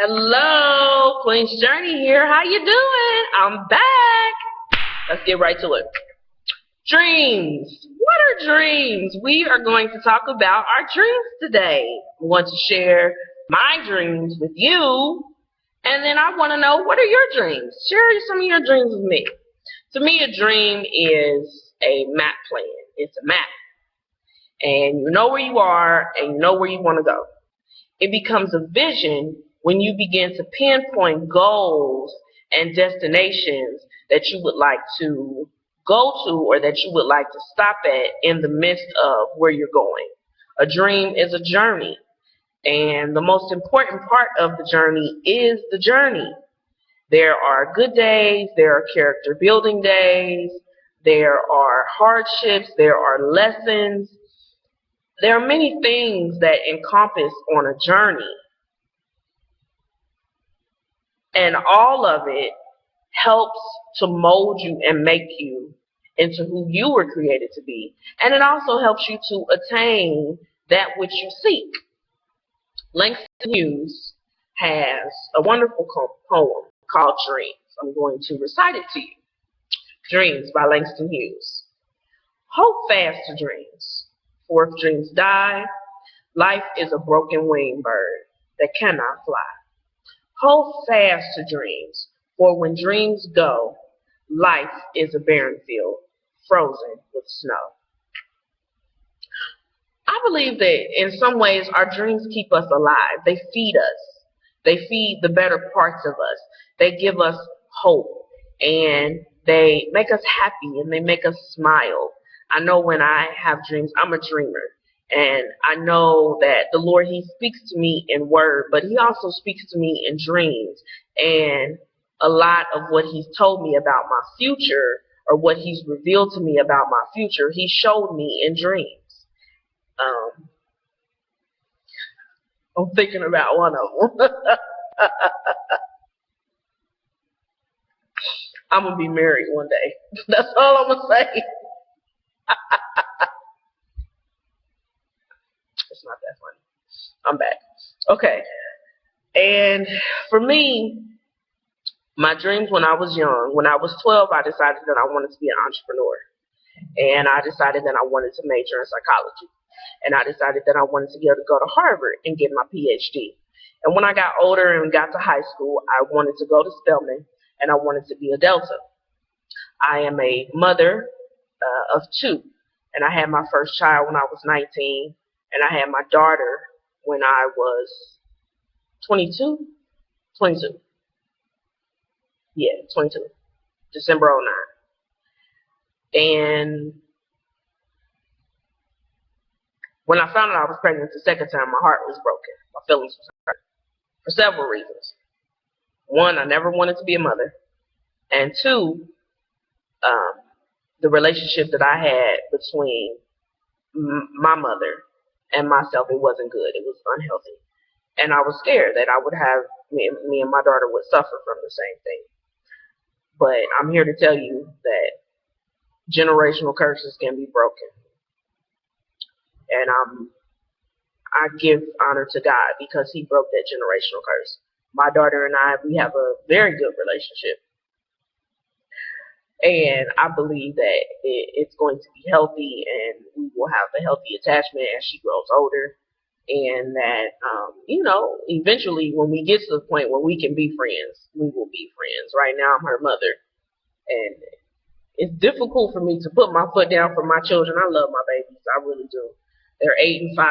Hello, Queen's Journey here. How you doing? I'm back. Let's get right to it. Dreams. What are dreams? We are going to talk about our dreams today. I want to share my dreams with you, and then I want to know, what are your dreams? Share some of your dreams with me. To me, a dream is a map plan. It's a map, and you know where you are, and you know where you want to go. It becomes a vision when you begin to pinpoint goals and destinations that you would like to go to or that you would like to stop at in the midst of where you're going. A dream is a journey, and the most important part of the journey is the journey. There are good days, there are character building days, there are hardships, there are lessons. There are many things that encompass on a journey, and all of it helps to mold you and make you into who you were created to be. And it also helps you to attain that which you seek. Langston Hughes has a wonderful poem called Dreams. I'm going to recite it to you. Dreams by Langston Hughes. Hold fast to dreams, for if dreams die, life is a broken winged bird that cannot fly. Hold fast to dreams, for when dreams go, life is a barren field, frozen with snow. I believe that in some ways our dreams keep us alive. They feed us. They feed the better parts of us. They give us hope, and they make us happy, and they make us smile. I know when I have dreams, I'm a dreamer. And I know that the Lord, He speaks to me in word, but He also speaks to me in dreams. And a lot of what He's told me about my future, or what He's revealed to me about my future, He showed me in dreams. I'm thinking about one of them. I'm going to be married one day. That's all I'm going to say. It's not that funny. I'm back. Okay. And for me, my dreams when I was young, when I was 12, I decided that I wanted to be an entrepreneur. And I decided that I wanted to major in psychology. And I decided that I wanted to be able to go to Harvard and get my PhD. And when I got older and got to high school, I wanted to go to Spelman, and I wanted to be a Delta. I am a mother of two, and I had my first child when I was 19, and I had my daughter when I was 22. 22. Yeah, 22. December 09. And when I found out I was pregnant the second time, my heart was broken. My feelings was hurt for several reasons. One, I never wanted to be a mother. And two, the relationship that I had between my mother and myself, it wasn't good. It was unhealthy. And I was scared that I would have, me and my daughter would suffer from the same thing. But I'm here to tell you that generational curses can be broken. And I give honor to God because He broke that generational curse. My daughter and I, we have a very good relationship. And I believe that it's going to be healthy, and we will have a healthy attachment as she grows older. And that, eventually when we get to the point where we can be friends, we will be friends. Right now I'm her mother. And it's difficult for me to put my foot down for my children. I love my babies. I really do. They're 8 and 5.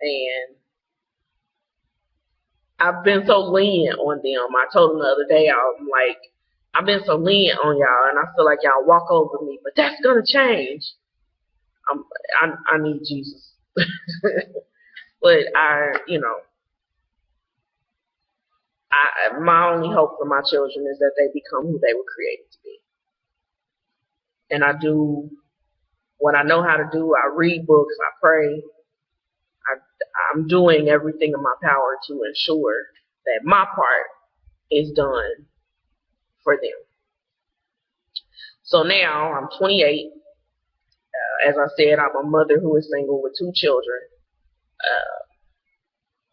And I've been so lenient on them. I told them the other day, I'm like, I've been so lenient on y'all, and I feel like y'all walk over me, but that's going to change. I need Jesus. But my only hope for my children is that they become who they were created to be. And I do what I know how to do. I read books, I pray. I'm doing everything in my power to ensure that my part is done for them. So now I'm 28. As I said, I'm a mother who is single with 2 children.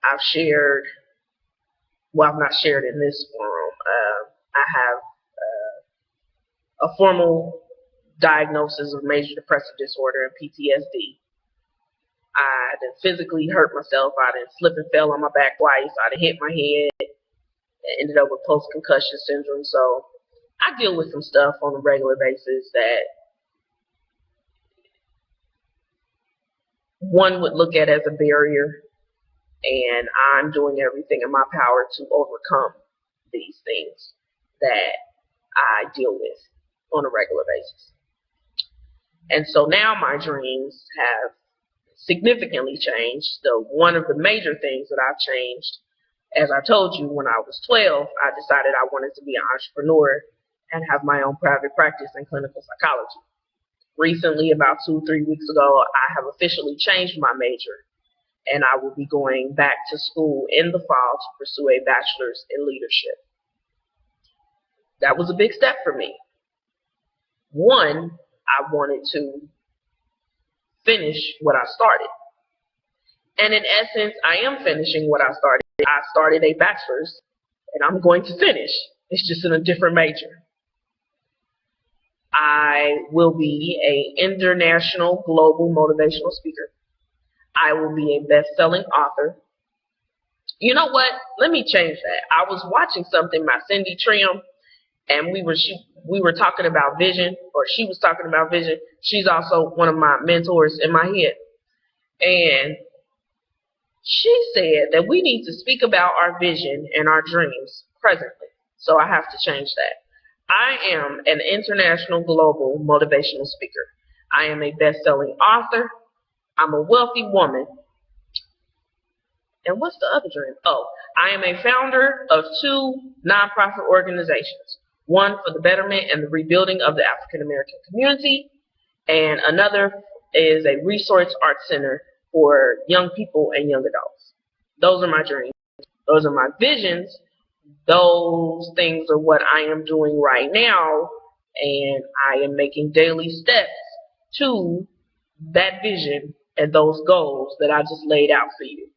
I've shared well, I've not shared in this forum. I have a formal diagnosis of major depressive disorder and PTSD. I done physically hurt myself. I done slipped and fell on my back twice. I done hit my head and ended up with post-concussion syndrome. So I deal with some stuff on a regular basis that one would look at as a barrier, and I'm doing everything in my power to overcome these things that I deal with on a regular basis. And so now my dreams have significantly changed. So one of the major things that I've changed, as I told you, when I was 12, I decided I wanted to be an entrepreneur and have my own private practice in clinical psychology. Recently, about 2-3 weeks ago, I have officially changed my major, and I will be going back to school in the fall to pursue a bachelor's in leadership. That was a big step for me. One, I wanted to finish what I started. And in essence, I am finishing what I started. I started a bachelor's, and I'm going to finish. It's just in a different major. I will be an international global motivational speaker. I will be a best-selling author. You know what? Let me change that. I was watching something by Cindy Trim, and we were talking about vision, or she was talking about vision. She's also one of my mentors in my head. And she said that we need to speak about our vision and our dreams presently. So I have to change that. I am an international global motivational speaker. I am a best-selling author. I'm a wealthy woman. And what's the other dream? Oh, I am a founder of 2 nonprofit organizations. One for the betterment and the rebuilding of the African American community, and another is a resource art center for young people and young adults. Those are my dreams. Those are my visions. Those things are what I am doing right now, and I am making daily steps to that vision and those goals that I just laid out for you.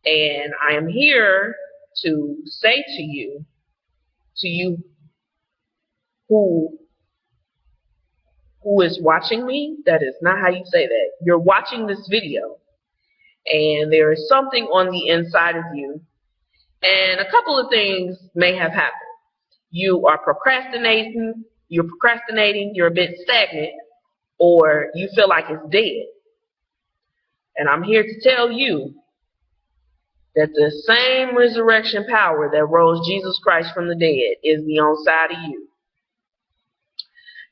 And I am here to say to you who is watching me, that is not how you say that. You're watching this video, and there is something on the inside of you, and a couple of things may have happened. You are procrastinating, you're a bit stagnant, or you feel like it's dead. And I'm here to tell you that the same resurrection power that rose Jesus Christ from the dead is on the side of you.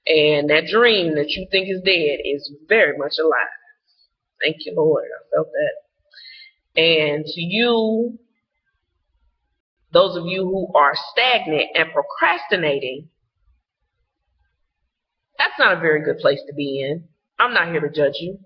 And that dream that you think is dead is very much alive. Thank you, Lord. I felt that. And to you, those of you who are stagnant and procrastinating, that's not a very good place to be in. I'm not here to judge you.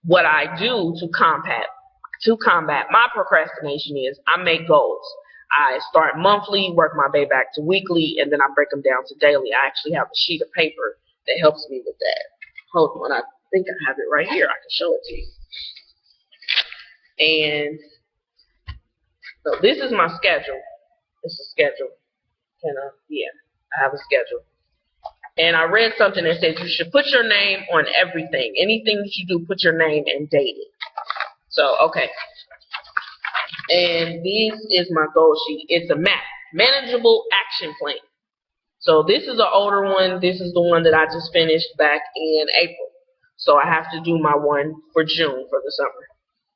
What I do to combat my procrastination is I make goals. I start monthly, work my way back to weekly, and then I break them down to daily. I actually have a sheet of paper that helps me with that. Hold on, I think I have it right here. I can show it to you. And so this is my schedule. It's a schedule. I have a schedule. And I read something that says you should put your name on everything. Anything that you do, put your name and date it. So, okay. And this is my goal sheet. It's a MAP, Manageable Action Plan. So this is an older one. This is the one that I just finished back in April. So I have to do my one for June for the summer.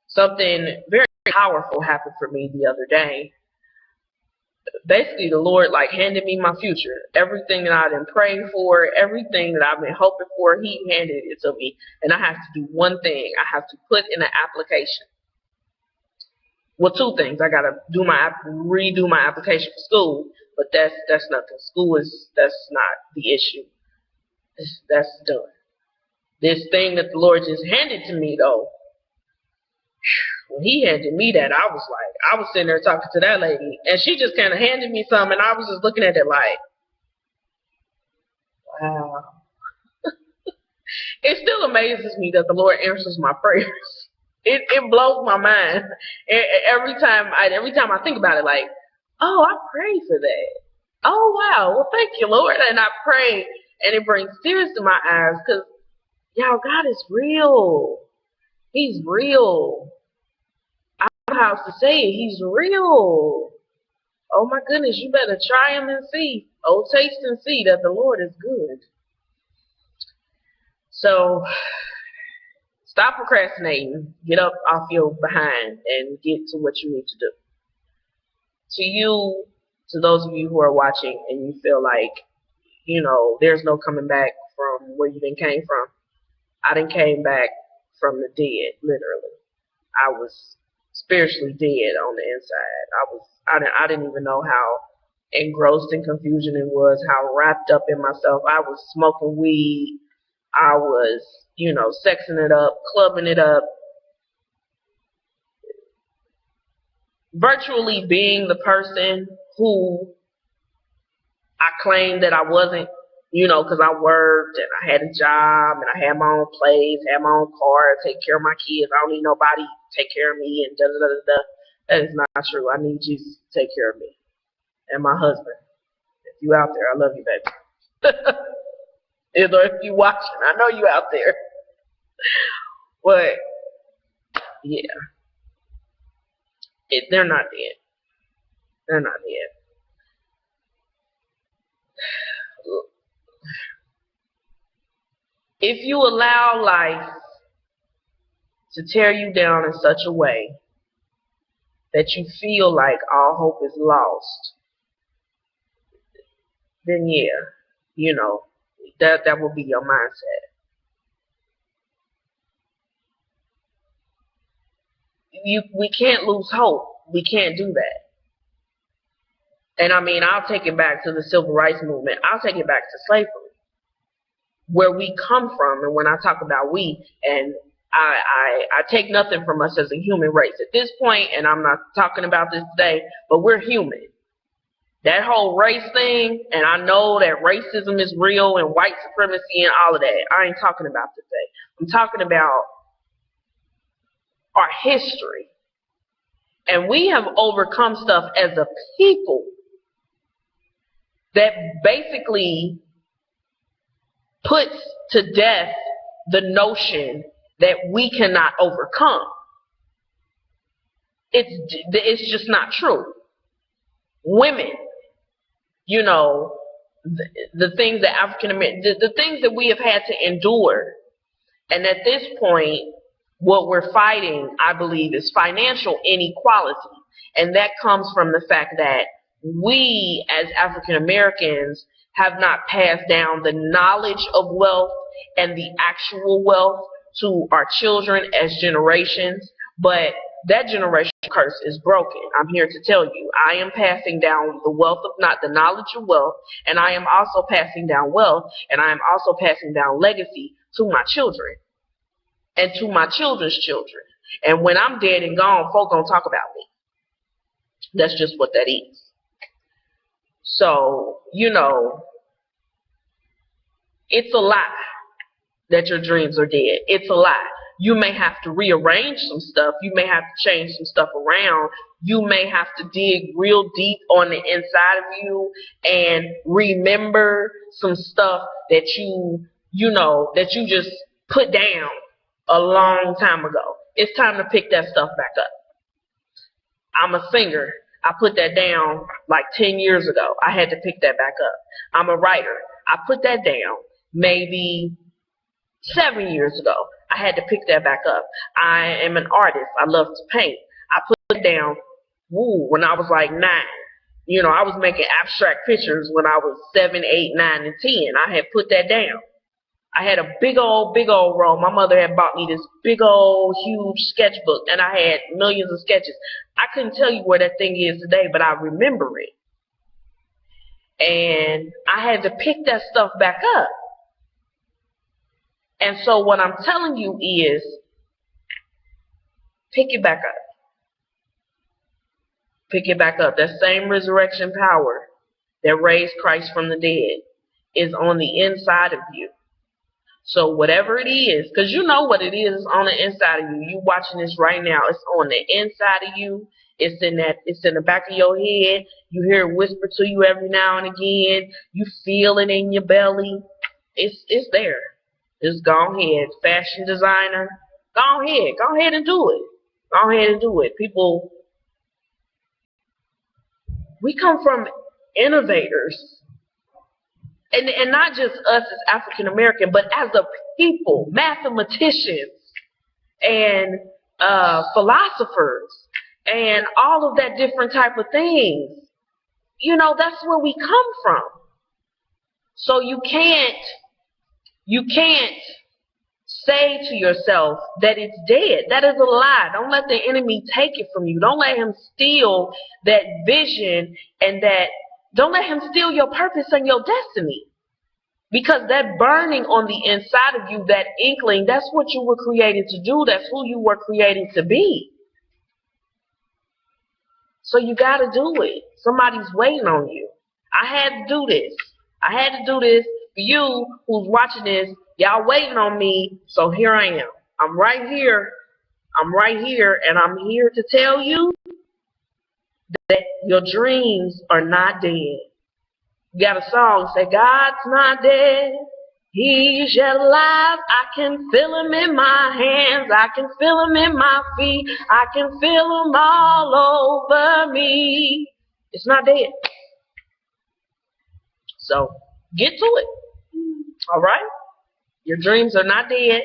Something very powerful happened for me the other day. Basically, the Lord handed me my future. Everything that I've been praying for, everything that I've been hoping for, He handed it to me. And I have to do one thing. I have to put in an application. Well, 2 things. I gotta redo my application for school, but that's nothing. That's not the issue. That's done. This thing that the Lord just handed to me, though, when He handed me that, I was sitting there talking to that lady, and she just kind of handed me something, and I was just looking at it like, wow. It still amazes me that the Lord answers my prayers. It blows my mind every time I think about it. Like, oh, I prayed for that. Oh wow, well thank you, Lord, and I pray, and it brings tears to my eyes because y'all, God is real. He's real. I don't know how else to say it. He's real. Oh my goodness, you better try him and see. Oh, taste and see that the Lord is good. So stop procrastinating. Get up off your behind and get to what you need to do. To you, to those of you who are watching and you feel like, there's no coming back from where you done came from. I done came back from the dead, literally. I was spiritually dead on the inside. I didn't even know how engrossed in confusion it was, how wrapped up in myself. I was smoking weed. I was, sexing it up, clubbing it up, virtually being the person who I claimed that I wasn't, because I worked and I had a job and I had my own place, had my own car, take care of my kids. I don't need nobody to take care of me and da da da da. That is not true. I need Jesus to take care of me and my husband. If you out there, I love you, baby. If you watching, I know you out there. But yeah, they're not dead. They're not dead. If you allow life to tear you down in such a way that you feel like all hope is lost, then yeah, that will be your mindset. We can't lose hope. We can't do that. And I mean, I'll take it back to the civil rights movement. I'll take it back to slavery, where we come from. And when I talk about we, and I take nothing from us as a human race at this point, and I'm not talking about this today, but we're human. That whole race thing, and I know that racism is real and white supremacy and all of that. I ain't talking about today. I'm talking about our history. And we have overcome stuff as a people that basically puts to death the notion that we cannot overcome. It's just not true. Women, the things that African Americans, the things that we have had to endure, and at this point, what we're fighting, I believe, is financial inequality, and that comes from the fact that we, as African Americans, have not passed down the knowledge of wealth and the actual wealth to our children as generations, but that generational curse is broken. I'm here to tell you, I am passing down the wealth of not the knowledge of wealth, and I am also passing down wealth, and I am also passing down legacy to my children and to my children's children. And when I'm dead and gone, folk gonna talk about me. That's just what that is. So, it's a lie that your dreams are dead. It's a lie. You may have to rearrange some stuff. You may have to change some stuff around. You may have to dig real deep on the inside of you and remember some stuff that that you just put down a long time ago. It's time to pick that stuff back up. I'm a singer. I put that down like 10 years ago. I had to pick that back up. I'm a writer. I put that down maybe 7 years ago. I had to pick that back up. I am an artist. I love to paint. I put it down when I was like 9. I was making abstract pictures when I was 7, 8, 9, and 10. I had put that down. I had a big old roll. My mother had bought me this big old huge sketchbook, and I had millions of sketches. I couldn't tell you where that thing is today, but I remember it. And I had to pick that stuff back up. And so what I'm telling you is, pick it back up. Pick it back up. That same resurrection power that raised Christ from the dead is on the inside of you. So whatever it is, because you know what it is on the inside of you. You watching this right now. It's on the inside of you. It's in the back of your head. You hear it whisper to you every now and again. You feel it in your belly. It's there. Just go ahead. Fashion designer. Go ahead. Go ahead and do it. Go ahead and do it. People, we come from innovators. And not just us as African American, but as a people, mathematicians and philosophers and all of that different type of things. You know, that's where we come from. So you can't say to yourself that it's dead. That is a lie. Don't let the enemy take it from you. Don't let him steal that vision and don't let him steal your purpose and your destiny. Because that burning on the inside of you, that inkling, that's what you were created to do. That's who you were created to be. So you got to do it. Somebody's waiting on you. I had to do this. I had to do this for you who's watching this. Y'all waiting on me, so here I am. I'm right here. I'm right here, and I'm here to tell you that your dreams are not dead. You got a song say, God's not dead. He's yet alive. I can feel him in my hands. I can feel him in my feet. I can feel him all over me. It's not dead. So get to it. All right? Your dreams are not dead.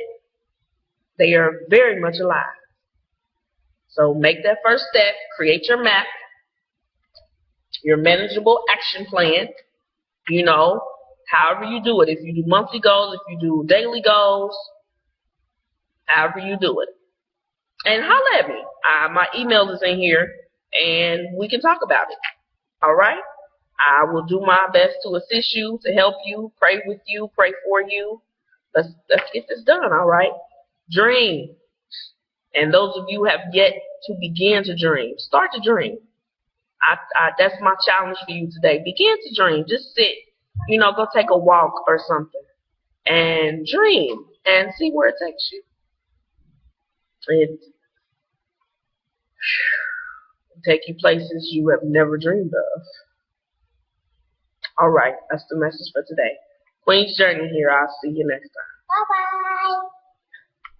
They are very much alive. So make that first step. Create your map, your manageable action plan. You know, however you do it. If you do monthly goals, if you do daily goals, however you do it. And holler at me. My email is in here, and we can talk about it. All right? I will do my best to assist you, to help you, pray with you, pray for you. Let's get this done, all right? Dream. And those of you who have yet to begin to dream, start to dream. That's my challenge for you today. Begin to dream. Just sit, go take a walk or something and dream and see where it takes you. It take you places you have never dreamed of. All right, that's the message for today. Queen's Journey here. I'll see you next time. Bye-bye.